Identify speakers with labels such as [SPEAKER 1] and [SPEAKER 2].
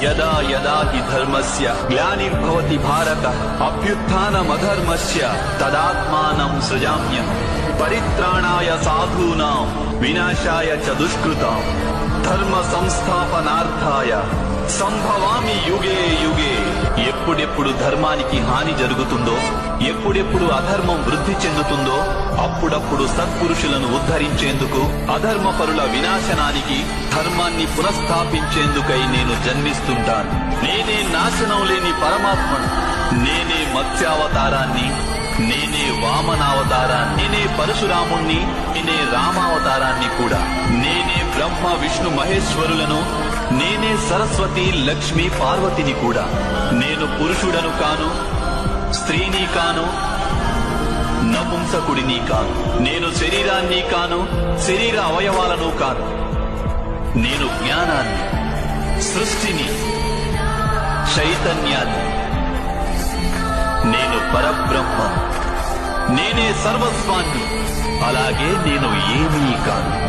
[SPEAKER 1] యదా యదా హి ధర్మస్య గ్లానిర్భవతి భారత అభ్యుత్థానమధర్మస్య తదాత్మానం సృజామ్యహం పరిత్రాణాయ సాధూనాం వినాశాయ చ దుష్కృతాం ధర్మ సంస్థాపనార్థాయ సంభవామి యుగే యుగే. ఎప్పుడెప్పుడు ధర్మానికి హాని జరుగుతుందో, ఎప్పుడెప్పుడు అధర్మం వృద్ధి చెందుతుందో అప్పుడప్పుడు సత్పురుషులను ఉద్ధరించేందుకు, అధర్మపరుల వినాశనానికి, ధర్మాన్ని పునఃస్థాపించేందుకై నేను జన్మిస్తుంటాను. నేనే నాశనం లేని పరమాత్మను. నేనే మత్స్యావతారాన్ని, నేనే వామనావతారాన్ని, నేనే పరశురాముణ్ణి, నేనే రామావతారాన్ని కూడా. నేనే బ్రహ్మ విష్ణు మహేశ్వరులను, నేనే సరస్వతి లక్ష్మి పార్వతిని కూడా. నేను పురుషుడను కాను, స్త్రీని కాను, నపుంసకుడిని కాను. నేను శరీరాన్ని కాను, శరీర అవయవాలను కాను. నేను జ్ఞానాన్ని, సృష్టిని, చైతన్యాన్ని. నేను పరబ్రహ్మ. నేనే సర్వస్వాన్ని. అలాగే నేను ఏమీ కాను.